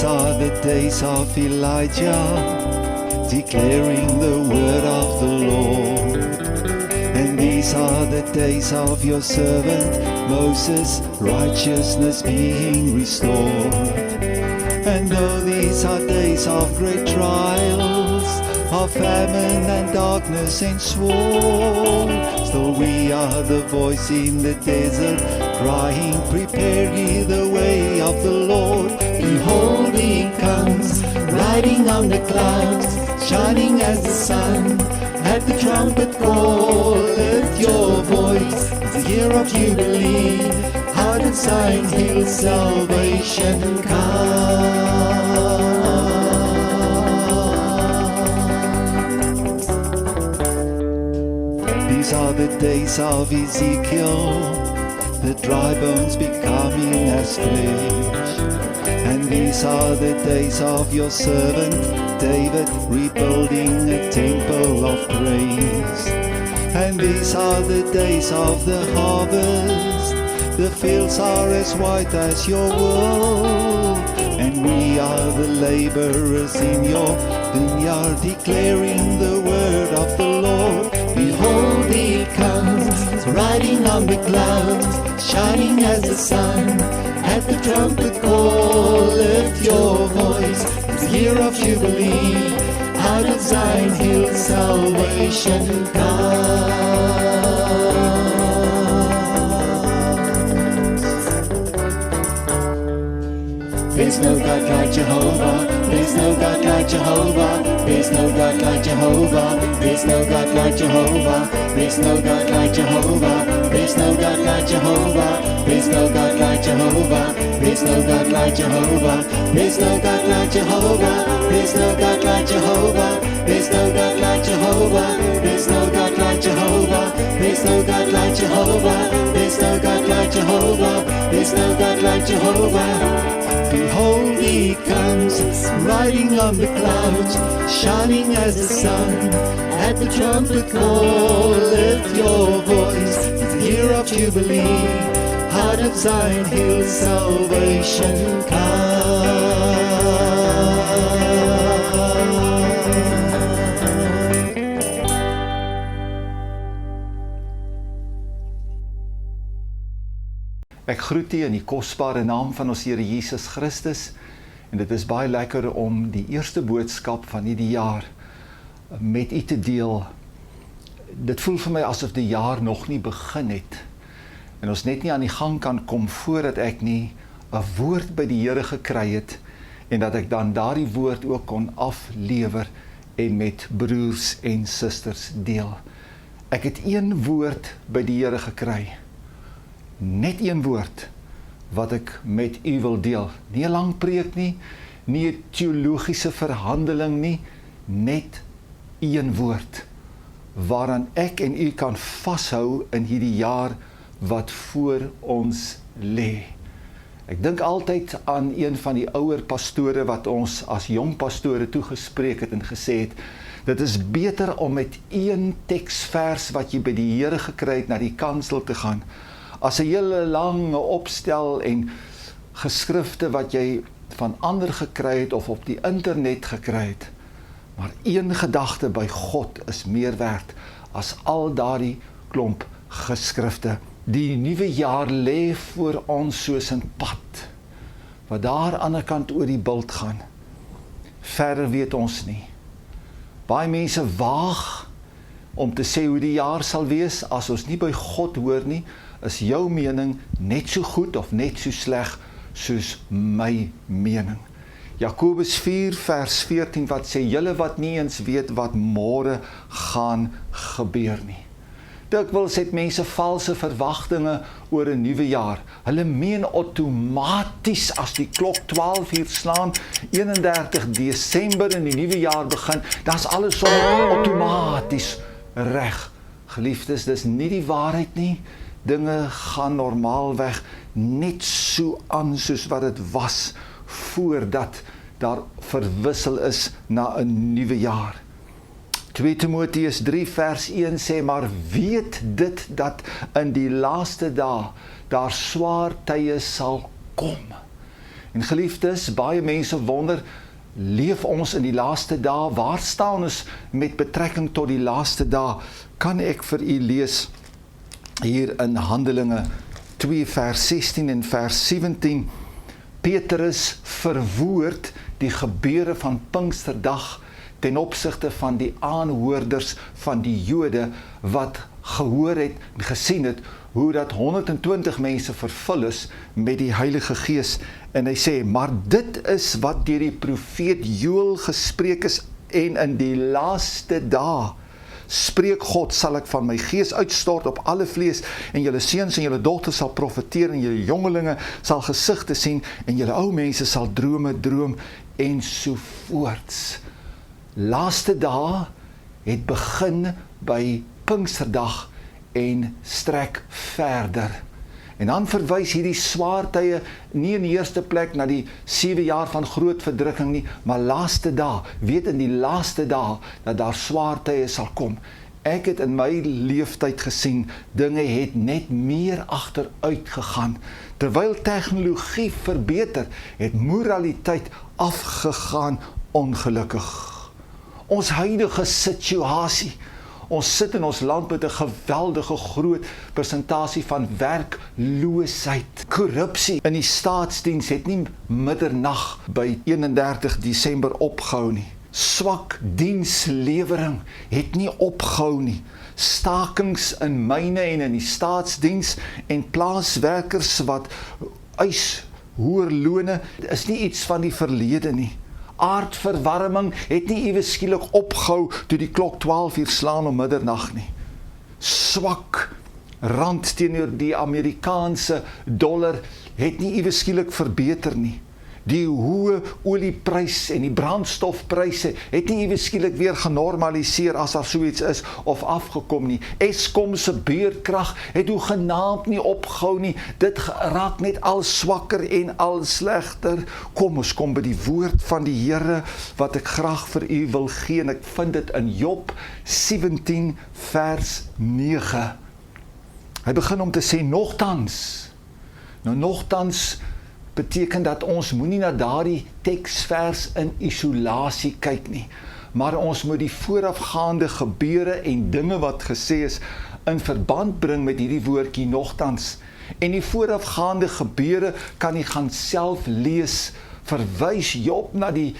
these are the days of Elijah, declaring the word of the Lord. And these are the days of your servant Moses, righteousness being restored. And though these are days of great trials, of famine and darkness and sword, still we are the voice in the desert, crying, prepare ye the way of the Lord. Behold, he comes, riding on the clouds, shining as the sun. At the trumpet call, lift your voice, it's the year of Jubilee. Out of Zion hill salvation comes. These are the days of Ezekiel, the dry bones becoming as flesh. And these are the days of your servant David, rebuilding a temple of praise. And these are the days of the harvest, the fields are as white as your wool. And we are the laborers in your vineyard, declaring the word of the Lord. Behold, he comes, riding on the clouds, shining as the sun. At the trumpet call, lift your voice, it's the year of Jubilee. Out of Zion hill salvation comes. There's no God like Jehovah, there's no God like Jehovah, there's no God like Jehovah, there's no God like Jehovah, there's no God like Jehovah, there's no God like Jehovah, there's no God like Jehovah, there's no God like Jehovah, there's no God like Jehovah, there's no God like Jehovah, there's no God like Jehovah, there's no God like Jehovah, there's no God like Jehovah, there's no God like Jehovah, there's no God like Jehovah. Behold, he comes, riding on the clouds, shining as the sun. At the trumpet call, lift your voice, it's the year of Jubilee. Out of Zion hill salvation comes. Ek groet u in die kosbare naam van ons Here Jesus Christus, en dit is baie lekker om die eerste boodskap van hierdie jaar met u te deel. Dit voel vir my asof die jaar nog nie begin het, en ons net nie aan die gang kan kom voordat ek nie 'n woord by die Here gekry het, en dat ek dan daardie woord ook kon aflewer en met broers en susters deel. Ek het een woord by die Here gekry, net een woord wat ek met u wil deel. Nie 'n lang preek nie, nie 'n teologiese verhandeling nie, net een woord waaraan ek en u kan vashou in hierdie jaar wat voor ons lê. Ek dink altyd aan een van die ouer pastore wat ons as jong pastore toegespreek het en gesê het, dit is beter om met een teksvers wat jy by die Here gekry het na die kansel te gaan, as 'n hele lange opstel en geskrifte wat jy van ander gekry het of op die internet gekry het. Maar een gedagte by God is meer werd as al daardie klomp geskrifte. Die nuwe jaar lê voor ons soos 'n pad, wat daar aan die kant oor die bult gaan. Verder weet ons nie. Baie mense waag om te sê hoe die jaar sal wees. As ons nie by God hoor nie, is jou mening net so goed of net so sleg soos my mening. Jakobus 4 vers 14 wat sê, julle wat nie eens weet wat môre gaan gebeur nie. Dikwels het mense valse verwagtinge oor 'n nuwe jaar. Hulle meen outomaties as die klok 12 uur slaan, 31 Desember in die nuwe jaar begin, dan is alles so outomaties reg. Geliefdes, dis nie die waarheid nie. Dinge gaan normaalweg net so aan soos wat dit was voordat daar verwissel is na 'n nuwe jaar. 2 Timoteus 3 vers 1 sê, maar weet dit dat in die laaste dae daar swaar tye sal kom. En geliefdes, baie mense wonder, leef ons in die laaste dae? Waar staan ons met betrekking tot die laaste dae? Kan ek vir u lees hier in Handelinge 2 vers 16 en vers 17. Petrus verwoord die gebeure van Pinksterdag ten opsigte van die aanhoorders van die Jode wat gehoor het en gesien het hoe dat 120 mense vervul is met die Heilige Gees. En hy sê, maar dit is wat deur die profeet Joël gespreek is, en in die laaste dae spreek God, sal ek van my gees uitstort op alle vlees, en julle seuns en julle dogters sal profeteer, en julle jongelinge sal gesigte sien, en julle ou mense sal drome droom, en sovoorts. Laaste dae het begin by Pinksterdag en strek verder. En dan verwys hierdie swaar tye nie in die eerste plek na die 7 jaar van groot verdrukking nie, maar laaste dae, weet in die laaste dae dat daar swaar tye sal kom. Ek het in my leeftyd gesien, dinge het net meer agteruit gegaan. Terwyl tegnologie verbeter, het moraliteit afgegaan ongelukkig. Ons huidige situasie, ons sit in ons land met 'n geweldige groot persentasie van werkloosheid. Korrupsie in die staatsdiens het nie middernag by 31 Desember opgehou nie. Swak dienslewering het nie opgehou nie. Stakings in myne en in die staatsdiens en plaaswerkers wat eis hoër lone is nie iets van die verlede nie. Aardverwarming het nie ewe skielik opgehou toe die klok 12 uur slaan om middernag nie. Swak rand teenoor die Amerikaanse dollar het nie ewe skielik verbeter nie. Die hoë olieprys en die brandstofpryse het nie ewe skielik weer genormaliseer as daar so iets is of afgekom nie. Eskom se beurtkrag het hoegenaamd nie opgehou nie. Dit raak net al swakker en al slegter. Kom ons kom by die woord van die Here wat ek graag vir u wil gee, en ek vind dit in Job 17 vers 9. Hy begin om te sê nogtans. Nou nogtans beteken dat ons moenie na daardie teksvers in isolasie kyk nie, maar ons moet die voorafgaande gebeure en dinge wat gesê is in verband bring met hierdie woordjie nogtans. En die voorafgaande gebeure kan jy gaan self lees, verwys Job na die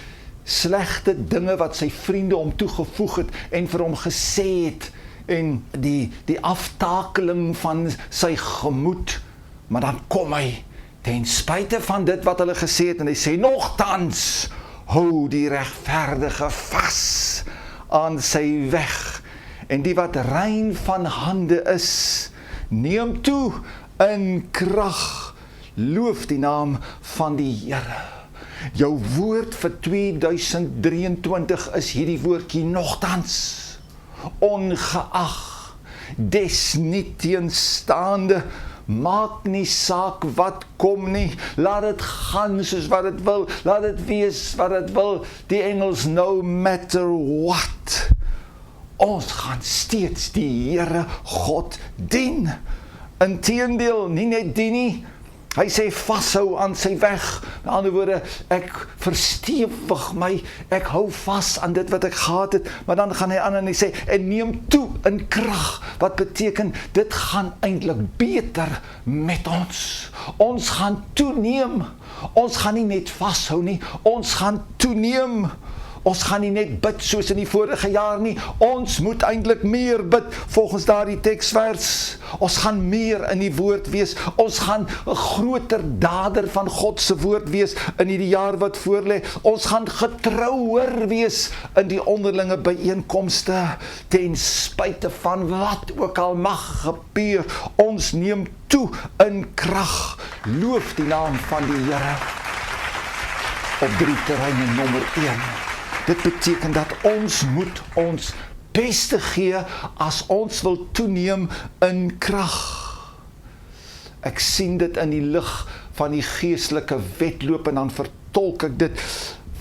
slegte dinge wat sy vriende hom toegevoeg het en vir hom gesê het, en die aftakeling van sy gemoed, maar dan kom hy ten spyte van dit wat hulle gesê het, en hy sê, nogtans, hou die regverdige vas aan sy weg, en die wat rein van hande is, neem toe in krag, loof die naam van die Here. Jou woord vir 2023 is hierdie woordjie nogtans, ongeag, desnieteenstaande, maak nie saak wat kom nie, laat dit gaan soos wat dit wil, laat dit wees wat dit wil, die Engels no matter what. Ons gaan steeds die Here God dien. Inteendeel, nie net dien nie, hy sê vashou aan sy weg. Met ander woorde, ek verstewig my, ek hou vas aan dit wat ek gehad het, maar dan gaan hy aan en hy sê, en neem toe in krag, wat beteken, dit gaan eintlik beter met ons. Ons gaan toeneem, ons gaan nie net vashou nie, ons gaan toeneem. Ons gaan nie net bid soos in die vorige jaar nie, ons moet eintlik meer bid volgens daardie teksvers. Ons gaan meer in die woord wees, ons gaan 'n groter dader van God se woord wees in hierdie jaar wat voorlê. Ons gaan getrouer wees in die onderlinge byeenkomste, ten spyte van wat ook al mag gebeur. Ons neem toe in krag, loof die naam van die Here. Op 3 terreine, nommer 1. Dit beteken dat ons moet ons beste gee as ons wil toeneem in krag. Ek sien dit in die lig van die geestelike wedloop en dan vertolk ek dit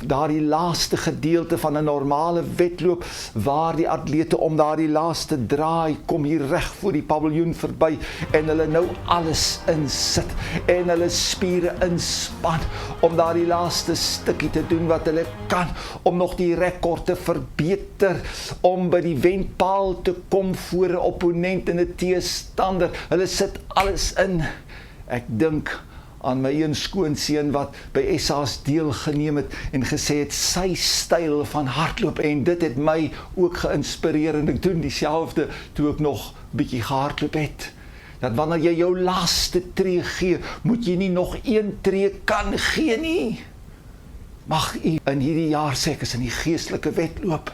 daardie laaste gedeelte van 'n normale wedloop, waar die atlete om daardie laaste draai, kom hier reg voor die paviljoen verby, en hulle nou alles insit, en hulle spiere inspan, om daardie laaste stukkie te doen wat hulle kan, om nog die rekord te verbeter, om by die wenpaal te kom voor 'n opponent en 'n teestander. Hulle sit alles in. Ek dink aan my een skoonseun wat by SA's deelgeneem het en gesê het, sy styl van hardloop, en dit het my ook geïnspireer, en ek doen dieselfde toe ek nog bietjie gehardloop het. Dat wanneer jy jou laaste tree gee, moet jy nie nog een tree kan gee nie. Mag u in hierdie jaar sê, ek is in die geestelike wedloop,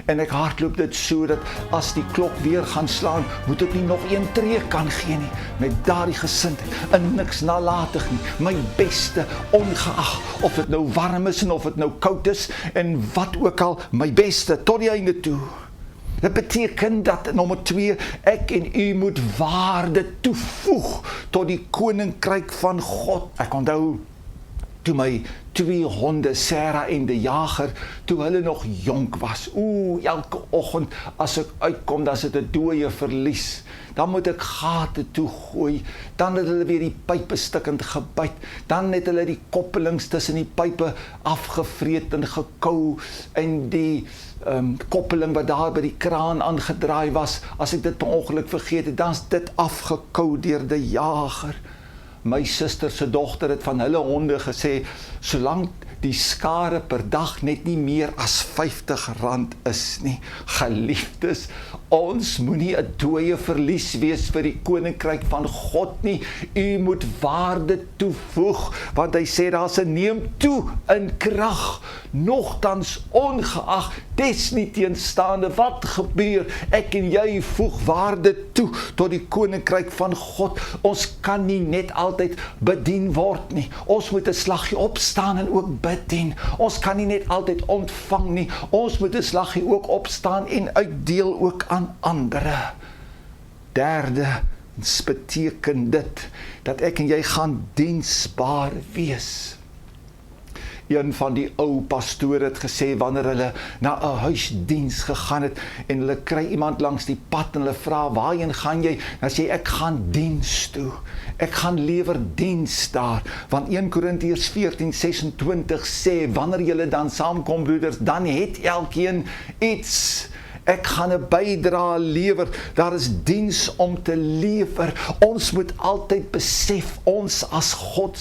en ek hardloop dit so, dat as die klok weer gaan slaan, moet ek nie nog een tree kan gee nie, met daardie gesindheid, en niks nalatig nie, my beste, ongeag, of het nou warm is, en of het nou koud is, en wat ook al, my beste, tot die einde toe. Dit beteken dat, nommer 2, ek en u moet waarde toevoeg, tot die koninkryk van God. Ek onthou, toe my 2 honde, Sarah en die Jager, toe hulle nog jonk was. Elke oggend as ek uitkom, dan is dit 'n dooie verlies. Dan moet ek gate toegooi, dan het hulle weer die pype stikkend gebyt, dan het hulle die koppelings tussen die pype afgevreet en gekou, en die koppeling wat daar by die kraan aangedraai was, as ek dit per ongeluk vergeet het, dan is dit afgekou deur die Jager. My suster se dogter het van hulle honde gesê, solank die skare per dag net nie meer as R50 is nie. Geliefdes, ons moenie 'n dooie verlies wees vir die koninkryk van God nie. U moet waarde toevoeg, want hy sê daar's 'n neem toe in krag. Nogtans ongeag, desnieteenstaande wat gebeur, ek en jy voeg waarde toe tot die koninkryk van God. Ons kan nie net altyd bedien word nie. Ons moet 'n slaggie opstaan en ook bedien. Ons kan nie net altyd ontvang nie. Ons moet 'n slaggie ook opstaan en uitdeel ook aan ander. Derdens beteken dit dat ek en jy gaan diensbaar wees. Een van die ou pastore het gesê, wanneer hulle na 'n huisdiens gegaan het, en hulle kry iemand langs die pad, en hulle vra, waarheen gaan jy? Dan sê ek gaan diens toe. Ek gaan lewer diens daar. Want 1 Korintiërs 14:26 sê, wanneer julle dan saamkom, broeders, dan het elkeen iets. Ek gaan 'n bydrae lewer. Daar is diens om te lewer. Ons moet altyd besef, ons as God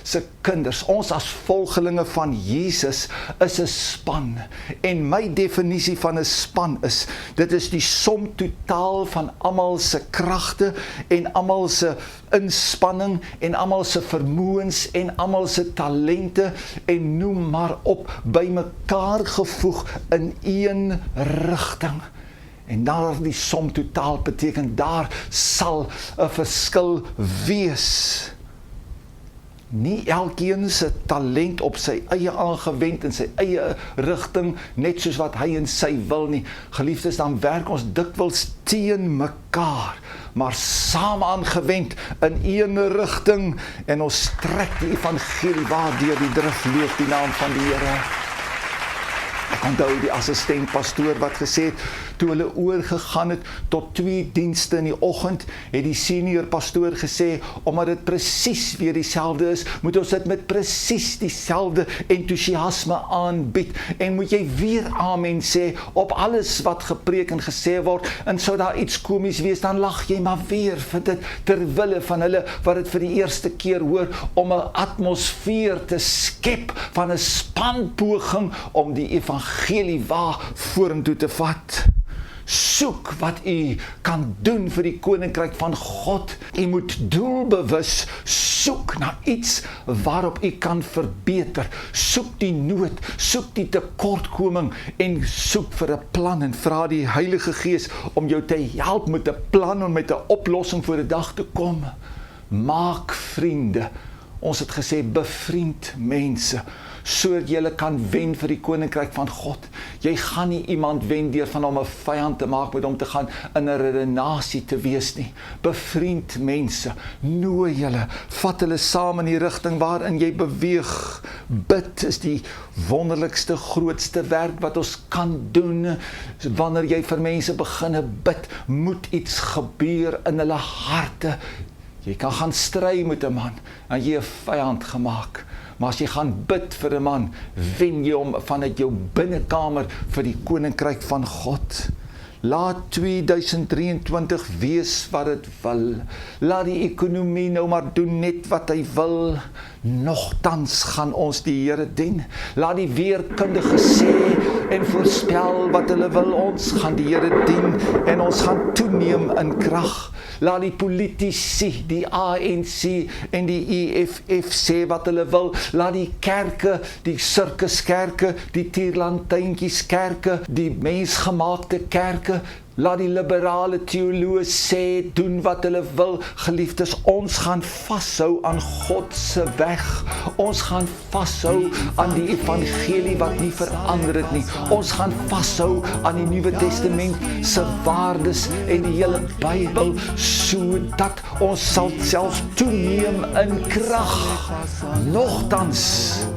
se kinders, ons as volgelinge van Jesus, is 'n span. En my definisie van 'n span is, dit is die som totaal van almal se kragte, en almal se inspanning, en almal se vermoëns, en almal se talente, en noem maar op, bymekaar gevoeg in een rigting. En daar die som totaal beteken, daar sal 'n verskil wees. Nie elkeen se talent op sy eie aangewend in sy eie rigting, net soos wat hy en sy wil nie. Geliefdes, dan werk ons dikwels teen mekaar, maar saam aangewend in een rigting, en ons trek die evangelie waar deur die drif loof die naam van die Here. Ek onthou die assistent pastoor wat gesê het, toe hulle oorgegaan het tot 2 dienste in die oggend, het die senior pastoor gesê, omdat dit presies weer dieselfde is, moet ons dit met presies dieselfde entoesiasme aanbied, en moet jy weer amen sê op alles wat gepreek en gesê word, en sou daar iets komies wees, dan lag jy maar weer vir dit, terwille van hulle wat dit vir die eerste keer hoor, om 'n atmosfeer te skep van 'n spanpoging om die evangelie waar vorentoe te vat. Soek wat u kan doen vir die koninkryk van God. U moet doelbewus soek na iets waarop u kan verbeter. Soek die nood, soek die tekortkoming, en soek vir 'n plan, en vra die Heilige Gees om jou te help met 'n plan en met 'n oplossing voor die dag te kom. Maak vriende. Ons het gesê, bevriend mense, sodat jy kan wen vir die koninkryk van God. Jy gaan nie iemand wen deur van hom 'n vyand te maak, met hom te gaan in 'n redenasie te wees nie. Bevriend mense, nooi julle, vat hulle saam in die rigting waarin jy beweeg. Bid is die wonderlikste, grootste werk wat ons kan doen. Wanneer jy vir mense begin bid, moet iets gebeur in hulle harte. Jy kan gaan stry met 'n man, en jy 'n vyand gemaak. Maar as jy gaan bid vir 'n man, wen jy hom vanuit jou binnekamer vir die koninkryk van God. Laat 2023 wees wat dit wil. Laat die ekonomie nou maar doen net wat hy wil. Nogtans gaan ons die Here dien. Laat die weerkundiges sê en voorspel wat hulle wil. Ons gaan die Here dien en ons gaan toeneem in krag. Laat die politici, die ANC en die EFF sê wat hulle wil. Laat die kerke, die sirkuskerke, die tierlantynkieskerke, die mensgemaakte kerke, laat die liberale teoloë sê, doen wat hulle wil. Geliefdes, ons gaan vashou aan God se weg. Ons gaan vashou aan die evangelie wat nie verander het nie. Ons gaan vashou aan die Nuwe Testament se waardes en die hele Bybel, sodat ons sal selfs toeneem in krag. Nogtans,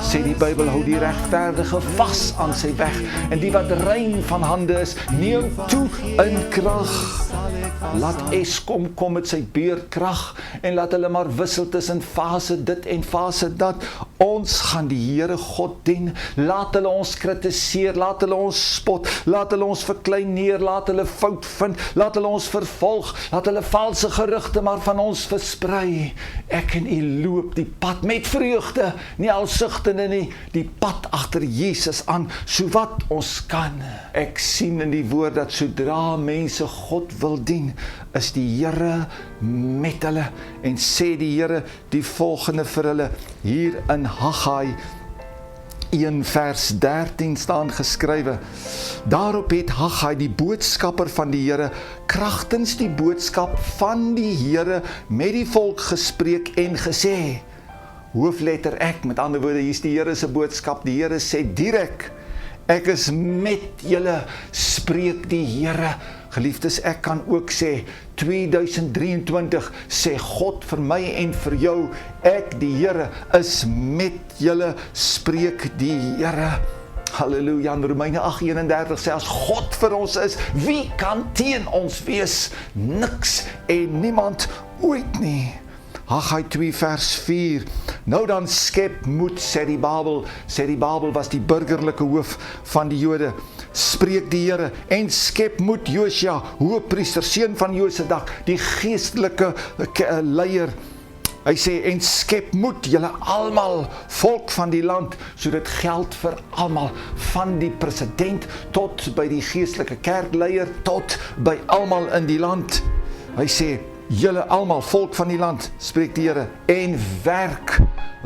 sê die Bybel, hou die regverdige vas aan sy weg, en die wat rein van hande is, neem toe in krag. Laat Eskom kom met sy beurtkrag, en laat hulle maar wissel tussen fase dit en fase dat. Ons gaan die Here God dien. Laat hulle ons kritiseer, laat hulle ons spot, laat hulle ons verkleineer, laat hulle fout vind, laat hulle ons vervolg, laat hulle valse gerugte maar van ons versprei. Ek en u loop die pad met vreugde, nie al sugtende nie, die pad agter Jesus aan, so wat ons kan. Ek sien in die woord dat sodra mense God wil dien, is die Here met hulle, en sê die Here die volgende vir hulle, hier in Haggai 1 vers 13 staan geskrywe. Daarop het Haggai, die boodskapper van die Here, kragtens die boodskap van die Here met die volk gespreek en gesê, hoofletter ek, met ander woorde, hier is die Here se boodskap. Die Here sê direk, ek is met julle, spreek die Here. Geliefdes, ek kan ook sê, 2023 sê God vir my en vir jou, ek die Here is met julle, spreek die Here. Halleluja. In Romeine 8:31 sê, as God vir ons is, wie kan teen ons wees? Niks en niemand ooit nie. Haggai 2 vers 4, nou dan skep moed, sê die Babel was die burgerlike hoof van die Jode, spreek die Here, en skep moed Josua, hoëpriester, seun van Josadak, die geestelike leier. Hy sê, en skep moed julle almal, volk van die land, so dit geld vir almal, van die president, tot by die geestelike kerkleier, tot by almal in die land. Hy sê, julle almal, volk van die land, spreek die Here, en werk,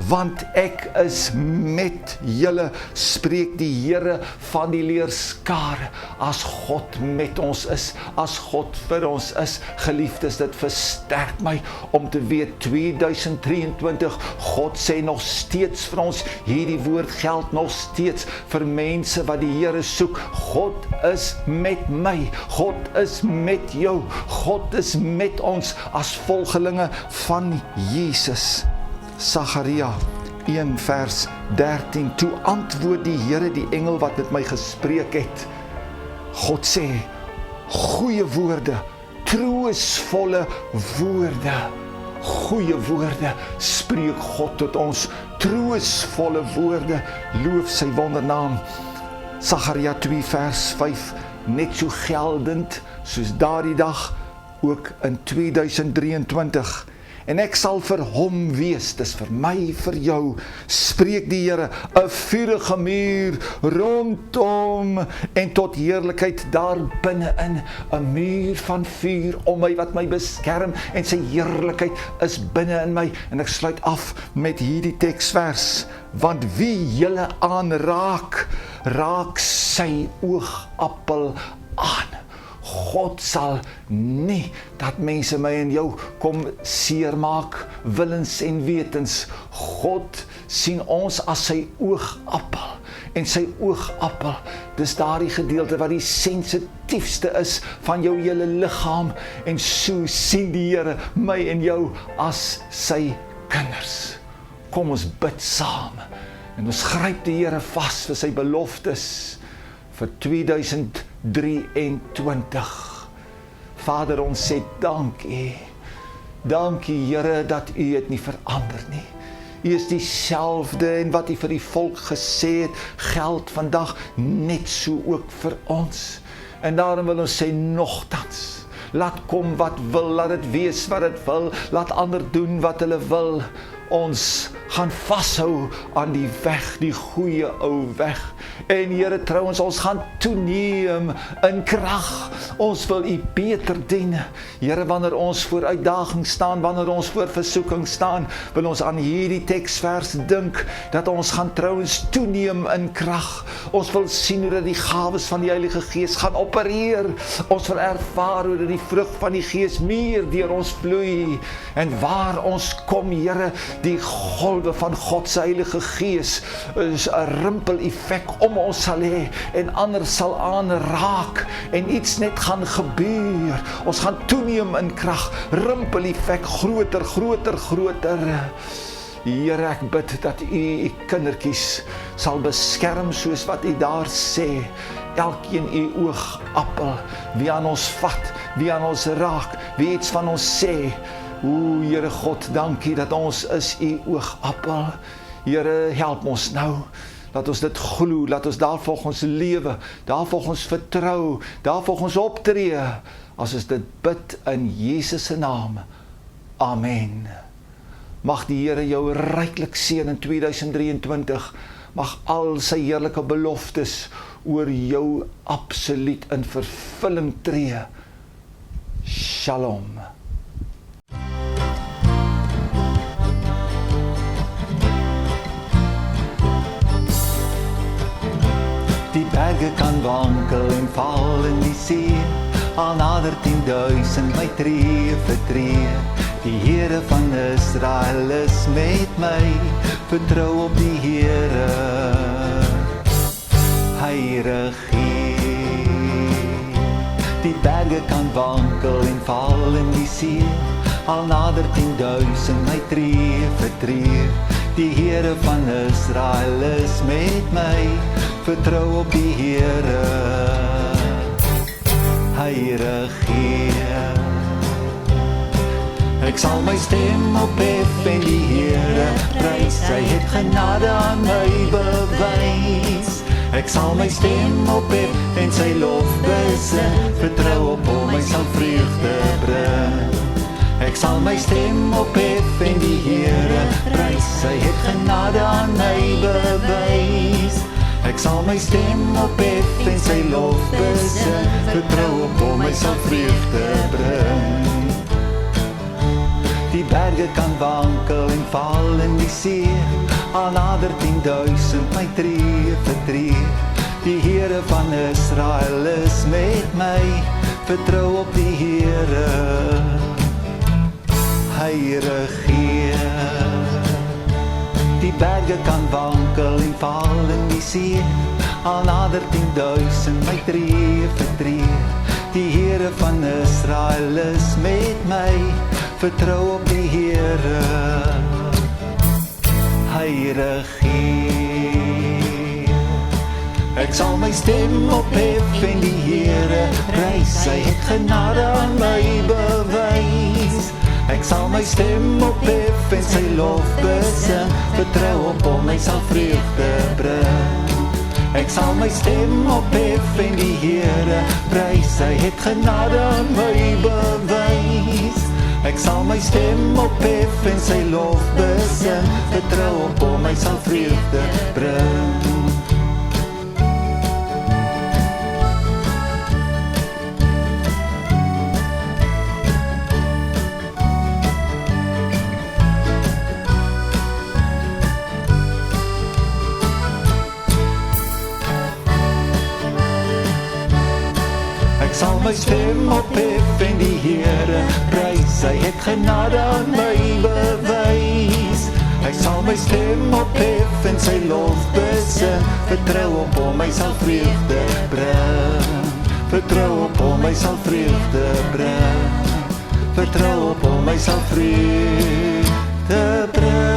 want ek is met julle, spreek die Here van die leerskare. As God met ons is, as God vir ons is, geliefdes, dit versterk my om te weet, 2023, God sê nog steeds vir ons, hierdie woord geld nog steeds vir mense wat die Here soek. God is met my, God is met jou, God is met ons as volgelinge van Jesus. Sagaria 1 vers 13, toe antwoord die Here die engel wat met my gespreek het. God sê, goeie woorde, troostvolle woorde, goeie woorde, spreek God tot ons, troostvolle woorde, loof sy wondernaam. Sagaria 2 vers 5, net so geldend soos daardie dag, ook in 2023. En ek sal vir hom wees, dis vir my, vir jou, spreek die Here, 'n vuurige muur rondom en tot heerlikheid daar binne-in, 'n muur van vuur om my wat my beskerm en sy heerlikheid is binne in my. En ek sluit af met hierdie teksvers, want wie julle aanraak, raak sy oogappel aan. God sal nie dat mense my en jou kom seermaak, willens en wetens. God sien ons as sy oogappel. En sy oogappel, dis daardie gedeelte wat die sensitiefste is van jou hele liggaam. En so sien die Here my en jou as sy kinders. Kom ons bid saam. En ons gryp die Here vas vir sy beloftes vir 2023. Vader, ons sê dankie. Dankie Here dat U het nie verander nie. U is dieselfde en wat U vir die volk gesê het, geld vandag net so ook vir ons. En daarom wil ons sê nogtans, laat kom wat wil, laat dit wees wat dit wil, laat ander doen wat hulle wil. Ons gaan vashou aan die weg, die goeie ou weg. En Here, trouwens, ons gaan toeneem in krag. Ons wil U beter dien. Here, wanneer ons voor uitdaging staan, wanneer ons voor versoeking staan, wil ons aan hierdie teksvers dink, dat ons gaan trouwens toeneem in krag. Ons wil sien hoe dat die gawes van die Heilige Gees gaan opereer. Ons wil ervaar hoe dat die vrug van die Gees meer deur ons vloei. En waar ons kom, Here, die golwe van God se Heilige Gees is 'n rimpel-effek om ons sal hê en ander sal aanraak en iets net gaan gebeur. Ons gaan toeneem in krag, rimpel-effek groter, groter, groter. Here, ek bid dat U kindertjies sal beskerm soos wat U daar sê. Elkeen U oogappel, wie aan ons vat, wie aan ons raak, wie iets van ons sê. O, Here God, dankie dat ons is U oogappel. Here, help ons nou. Laat ons dit glo, laat ons daarvolgens lewe, daarvolgens vertrou, daarvolgens optree, as ons dit bid in Jesus se naam. Amen. Mag die Here jou ryklik seën in 2023. Mag al sy heerlike beloftes oor jou absoluut in vervulling tree. Shalom. Die berge kan wankel en val in die see, al nader 10.000 my tree vir tree. Die Here van Israel is met my, vertrou op die Here, hy regeer. Die berge kan wankel en val in die see, al nader 10.000 my tree vir tree. Die Here van Israel is met my, vertrou op die Here, hy regeer. Ek sal my stem ophef en die Here prys, hy het genade aan my bewys. Ek sal my stem ophef en sy lof besing, vertrou op hom, hy sal vreugde bring. Ek sal my stem ophef en die Here prys, hy het genade aan my bewys. Ek sal my stem ophef en sy lof besing, vertrou op hom, hy sal vreugde bring. Die berge kan wankel en val in die see, al nader 10.000 my tree vir tree. Die Here van Israel is met my, vertrou op die Here, hy regeer. Die berge kan wankel en val in die see, al nader 10.000 my tree vir tree. Die Here van Israel is met my, vertrou op die Here, hy regeer. Ek sal my stem ophef en die Here prys, hy het genade aan my bewys. Ek sal my stem ophef en sy lof besing, vertrou op hom, hy sal vreugde bring. Ek sal my stem ophef en die Here prys, hy het genade aan my bewys. Ek sal my stem ophef en sy lof besing, vertrou op hom, hy sal vreugde bring. Ek sal my stem ophef en die Here prys, hy het genade aan my bewys. Hy sal my stem ophef en sy lof besing. Vertrou op hom, hy sal vreugde bring. Vertrou op hom, hy sal vreugde bring. Vertrou op hom, hy sal vreugde bring.